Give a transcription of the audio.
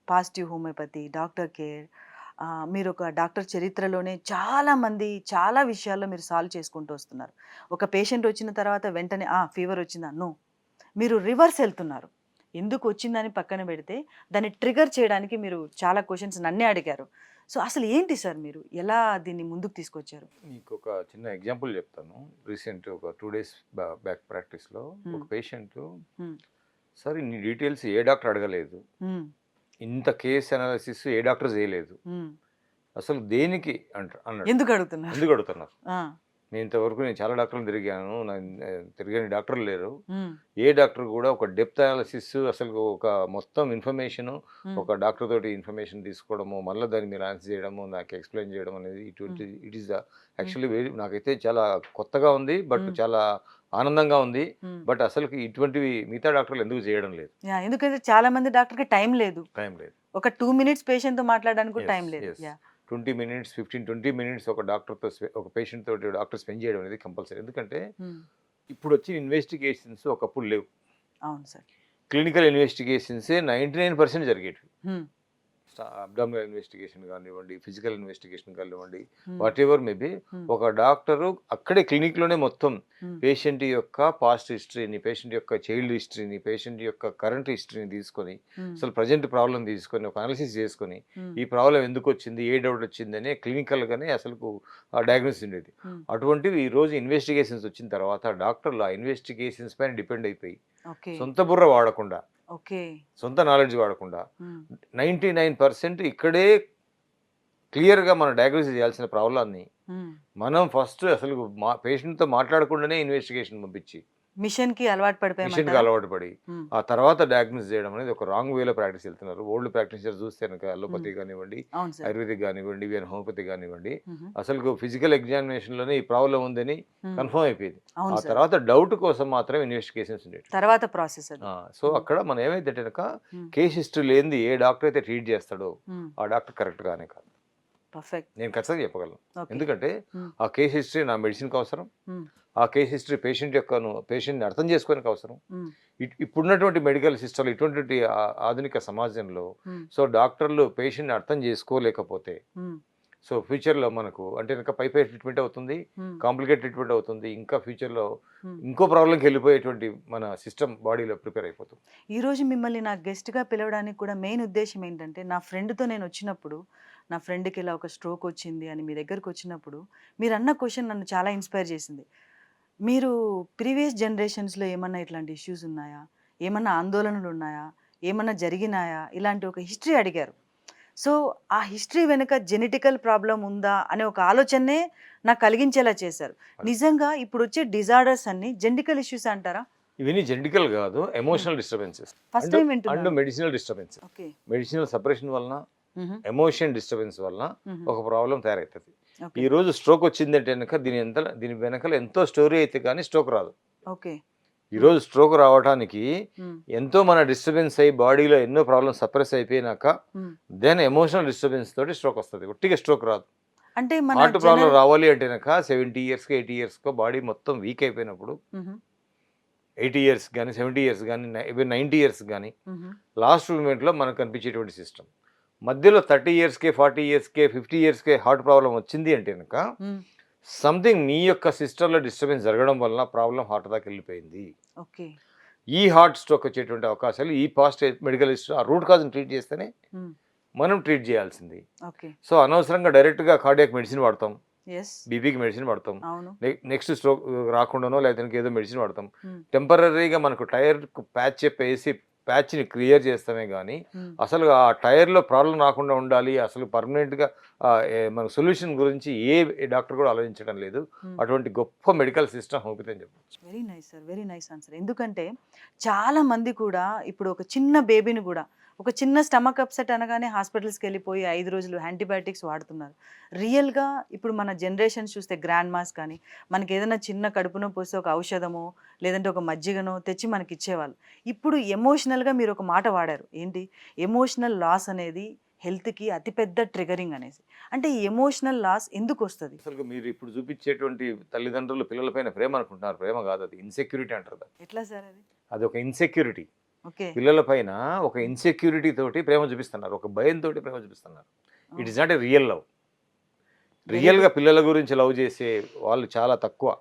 Positive homeopathy, doctor care, మీరొక doctor చరిత్రలోనే చాలామంది చాలా విషయాల్లో మీరు సాల్వ్ చేసుకుంటూ వస్తున్నారు. ఒక పేషెంట్ వచ్చిన తర్వాత వెంటనే ఫీవర్ వచ్చిందా? నో. మీరు రివర్స్ ఎళ్తున్నారు. ఎందుకు వచ్చిందని పక్కన పెడితే, దాన్ని ట్రిగ్గర్ చేయడానికి మీరు చాలా క్వెషన్స్ నన్నే అడిగారు. సో, అసలు ఏంటి సార్ మీరు? ఎలా దీన్ని ముందుకు తీసుకొచ్చారు? మీకొక చిన్న ఎగ్జాంపుల్ చెప్తాను. రీసెంట్ ఒక 2 డేస్ బ్యాక్ ప్రాక్టీస్‌లో ఒక హ్మ్. పేషెంటు, హ్మ్. "సార్ ఇన్ని డీటెయిల్స్ ఏ డాక్టర్ అడగలేదు. హ్మ్. ఇంత కేస్ అనాలిసిస్ ఏ డాక్టర్ చేయలేదు. హ్మ్. అసలు దేనికి" అన్నాడు. ఎందుకడుగుతున్నారు? ఎందుకు అడుగుతున్నారు? ఆ! నేను చాలా డాక్టర్‌లని తిరిగాను. తిరగని డాక్టర్లు లేరు. హ్మ్. ఏ డాక్టర్ కూడా ఒక డెప్త్ అనాలిసిస్ అసలు ఒక మొత్తం ఇన్ఫర్మేషను హ్మ్. ఒక డాక్టర్ తోటి ఇన్ఫర్మేషన్ తీసుకోవడము, మళ్ళా దాన్ని మీరు ఆన్సర్ చేయడము, నాకు ఎక్స్‌ప్లెయిన్ చేయడం అనేది హ్మ్. ఇట్ ఈస్ ద హ్మ్. యాక్చువల్లీ నాకైతే చాలా కొత్తగా ఉంది. బట్ హ్మ్. చాలా ఆనందంగా ఉంది. హ్మ్. బట్ అసలుకి ఇటువంటివి మిగతా డాక్టర్లు ఎందుకు చేయడం లేదు? ఎందుకంటే చాలా మంది డాక్టర్‌కి టైం లేదు. టైం లేదు. ఒక 2 మినిట్స్ పేషెంట్‌తో మాట్లాడడానికి కూడా యెస్. టైం లేదు. యెస్. 20 మినిట్స్, 15, 20 మినిట్స్ ఒక డాక్టర్‌తో ఒక పేషెంట్ తోటి డాక్టర్ స్పెండ్ చేయడం అనేది కంపల్సరీ. ఎందుకంటే హ్మ్. ఇప్పుడొచ్చిన ఇన్వెస్టిగేషన్స్ ఒకప్పుడు లేవు. అవును సార్. క్లినికల్ ఇన్వెస్టిగేషన్సే 99% జరిగేటివి. హ్మ్. అబ్డామినల్ ఇన్వెస్టిగేషన్ కానివ్వండి, ఫిజికల్ ఇన్వెస్టిగేషన్ కానివ్వండి, హ్మ్. వాటెవర్ మేబీ హ్మ్. ఒక డాక్టరు అక్కడే క్లినిక్‌లోనే మొత్తం హ్మ్. పేషెంట్ యొక్క పాస్ట్ హిస్టరీని, పేషెంట్ యొక్క చైల్డ్ హిస్టరీని, పేషెంట్ యొక్క కరెంట్ హిస్టరీని తీసుకొని, హ్మ్. అసలు ప్రెజెంట్ ప్రాబ్లమ్ తీసుకొని, ఒక అనాలిసిస్ చేసుకొని, హ్మ్. ఈ ప్రాబ్లమ్ ఎందుకొచ్చింది? ఏ డౌట్ వచ్చిందని క్లినికల్‌గానే అసలుకు డయాగ్నోసిస్ ఉండేది. హ్మ్. అటువంటివి ఈరోజు ఇన్వెస్టిగేషన్స్ వచ్చిన తర్వాత డాక్టర్లు ఆ ఇన్వెస్టిగేషన్స్ పైన డిపెండ్ అయిపోయి, ఓకే. సొంత బుర్ర వాడకుండా, ఓకే. సొంత నాలెడ్జ్ వాడకుండా హ్మ్. 99% ఇక్కడే క్లియర్‌గా మనం డయాగ్నోసిస్ చేయాల్సిన ప్రాబ్లమ్‌ని హ్మ్. మనం ఫస్ట్ అసలు పేషెంట్‌తో మాట్లాడకుండానే ఇన్వెస్టిగేషన్ పంపించి, మిషన్‌కి అలవాటు మిషన్‌కి పడిపోయామంటారా? అలవాటు పడి, హ్మ్. ఆ తర్వాత డయాగ్నోస్ చేయడం అనేది ఒక రాంగ్ వేలో ప్రాక్టీస్ వెళ్తున్నారు. ఓల్డ్ ప్రాక్టీషనర్స్ చూస్తే గనక హ్మ్. అలోపతి గానివ్వండి, అవును సార్. ఆయుర్వేదిక్ గానివ్వండి, ఈవెన్ హోమియోపతి గానివ్వండి, హుహు. అసలుకు ఫిజికల్ ఎగ్జామినేషన్‌లోనే ఈ ప్రాబ్లమ్ ఉందని హ్మ్. కన్ఫర్మ్ అయిపోయేది. అవును ఆ సార్. తర్వాత డౌట్ కోసం మాత్రమే ఇన్వెస్టిగేషన్స్ ఉండేటివి. తర్వాత ప్రాసెస్ అది. సో, హ్మ్. అక్కడ మనం ఏమైందంటే గనక హ్మ్. కేస్ హిస్టరీ లేనిది ఏ డాక్టర్ అయితే ట్రీట్ చేస్తాడో, హ్మ్. ఆ డాక్టర్ కరెక్ట్ కానే కాదు. పర్ఫెక్ట్. నేను ఖచ్చితంగా చెప్పగలను. ఓకే. ఎందుకంటే, హ్మ్. ఆ కేస్ హిస్టరీ నా మెడిసిన్‌కి అవసరం. హ్మ్. ఆ కేస్ హిస్టరీ పేషెంట్‌ని అర్థం చేసుకోవడానికి అవసరం. హ్మ్. ఇప్పుడున్నటువంటి మెడికల్ సిస్టమ్‌లో ఇటువంటి ఆధునిక సమాజంలో హ్మ్. సో, డాక్టర్లు పేషెంట్‌ని అర్థం చేసుకోలేకపోతే, హ్మ్. సో, ఫ్యూచర్‌లో మనకు అంటే గనక పై ట్రీట్మెంట్ అవుతుంది. హ్మ్. కాంప్లికేట్ ట్రీట్మెంట్ అవుతుంది. ఇంకా ఫ్యూచర్‌లో హ్మ్. ఇంకో ప్రాబ్లమ్‌కెళ్ళిపోయేటువంటి మన సిస్టమ్ బాడీలో ప్రిపేర్ అయిపోతుంది. ఈరోజు మిమ్మల్ని నా గెస్ట్‌గా పిలవడానికి కూడా మెయిన్ ఉద్దేశ్యం ఏంటంటే, నా ఫ్రెండ్‌తో నేనొచ్చినప్పుడు, నా ఫ్రెండ్‌కి ఇలా ఒక స్ట్రోక్ వచ్చింది అని మీ దగ్గరకొచ్చినప్పుడు, మీరన్న క్వెషన్ నన్ను చాలా ఇన్‌స్పైర్ చేసింది. మీరు ప్రీవియస్ జనరేషన్స్‌లో ఏమన్నా ఇట్లాంటి ఇష్యూస్ ఉన్నాయా? ఏమన్నా ఆందోళనలున్నాయా? ఏమన్నా జరిగినాయా? ఇలాంటి ఒక హిస్టరీ అడిగారు. సో, ఆ హిస్టరీ వెనక జెనెటికల్ ప్రాబ్లమ్ ఉందా అనే ఒక ఆలోచనే నాకు కలిగించేలా చేశారు. అది. నిజంగా ఇప్పుడొచ్చే డిజార్డర్స్ అన్నీ జెనెటికల్ ఇష్యూసే అంటారా? ఇవన్నీ జెనెటికల్ గాదు. Hmm. Emotional disturbances. First and time and వింటున్నాను. Medicinal disturbance. Okay. Medicinal separation వలన, హుహు. ఎమోషన్ డిస్టర్బెన్స్ వలన హుహు. ఒక ప్రాబ్లమ్ తయారైతది. ఓకే. ఈరోజు స్ట్రోక్ వచ్చిందంటే గనక దీని వెనకాల ఎంతో స్టోరీ అయితే గాని స్ట్రోక్ రాదు. ఓకే. హ్మ్. ఈరోజు స్ట్రోక్ రావటానికి హ్మ్. ఎంతో మన డిస్టర్బెన్స్ అయ్యి బాడీలో ఎన్నో ప్రాబ్లమ్స్ సప్రెస్ అయిపోయినాక హ్మ్. దెన్ ఎమోషనల్ డిస్టర్బెన్స్ తోటి స్ట్రోక్ వస్తది. ఉట్టిగా స్ట్రోక్ రాదు. అంటే మన హార్ట్ ప్రాబ్లమ్ రావాలి అంటే గనక 70 ఇయర్స్‌కో, 80 ఇయర్స్‌కో బాడీ మొత్తం వీక్ అయిపోయినప్పుడు హుహు. 80 ఇయర్స్ గాని, 70 ఇయర్స్ గాని, ఈవెన్ 90 ఇయర్స్ గాని హుహు. లాస్ట్ మూమెంట్‌లో మనకు కనిపించేటువంటి సిస్టమ్. మధ్యలో 30 ఇయర్స్‌కే, 40 ఇయర్స్‌కే, 50 ఇయర్స్‌కే హార్ట్ ప్రాబ్లమ్ వచ్చింది అంటే గనక హ్మ్. సంథింగ్ నీ యొక్క సిస్టమ్‌లో డిస్టర్బెన్స్ జరగడం వలన ప్రాబ్లమ్ హార్ట్ దాకా ఎళ్ళిపోయింది. ఓకే. ఈ హార్ట్ స్ట్రోక్ వచ్చేటువంటి అవకాశాలు ఈ పాస్ట్ మెడికల్ హిస్టరీ ఆ రూట్ కాజ్‌ని ట్రీట్ చేస్తేనే హ్మ్. మనం ట్రీట్ చేయాల్సింది. ఓకే. సో, అనవసరంగా డైరెక్ట్‌గా కార్డియాక్ మెడిసిన్ వాడతాం. యెస్. బీపీకి మెడిసిన్ వాడతాం. అవును. నెక్స్ట్ స్ట్రోక్ రాకుండానో లేకపోతే ఇంకేదో మెడిసిన్ వాడతాం. హ్మ్. టెంపరరీగా మనకు టైర్‌కు ప్యాచ్‌ని క్లియర్ చేస్తామే గానీ, హ్మ్. అసలు ఆ టైర్‌లో ప్రాబ్లమ్ రాకుండా ఉండాలి. అసలు పర్మనెంట్‌గా మన సొల్యూషన్ గురించి ఏ డాక్టర్ కూడా ఆలోచించడం లేదు. హ్మ్. అటువంటి గొప్ప మెడికల్ సిస్టమ్ హోమియోపతి అని చెప్పొచ్చు. Very nice sir. Very nice answer. ఎందుకంటే చాలా మంది కూడా ఇప్పుడు ఒక చిన్న బేబీని గూడా ఒక చిన్న స్టమక్ అప్‌సెట్ అనగానే హాస్పిటల్స్‌కెళ్ళిపోయి 5 రోజులు యాంటీబయాటిక్స్ వాడుతున్నారు. రియల్‌గా ఇప్పుడు మన జనరేషన్స్ చూస్తే గ్రాండ్ మాస్ కానీ, మనకేదైనా చిన్న కడుపు నొప్పొస్తే ఒక ఔషధమో, లేదంటే ఒక మజ్జిగనో తెచ్చి మనకిచ్చేవాళ్ళు. ఇప్పుడు ఎమోషనల్‌గా మీరొక మాట వాడారు. ఏంటి? ఎమోషనల్ లాస్ అనేది హెల్త్‌కి అతిపెద్ద ట్రిగరింగ్ అనేసి. అంటే ఈ ఎమోషనల్ లాస్ ఎందుకొస్తది? అసలు మీరు ఇప్పుడు చూపించేటువంటి తల్లిదండ్రులు పిల్లల పైన ప్రేమ అనుకుంటున్నారు. ప్రేమ కాదు అది. ఇన్‌సెక్యూరిటీ అంటారు దాన్ని. ఎట్లా సార్ అది? అదొక ఇన్‌సెక్యూరిటీ. ఓకే. పిల్లల పైన ఒక ఇన్సెక్యూరిటీ తోటి ప్రేమ చూపిస్తున్నారు, ఒక భయంతో ప్రేమ చూపిస్తున్నారు. It is not a real love. Very రియల్గా గుడ్. పిల్లల గురించి లవ్ చేసే వాళ్ళు చాలా తక్కువ.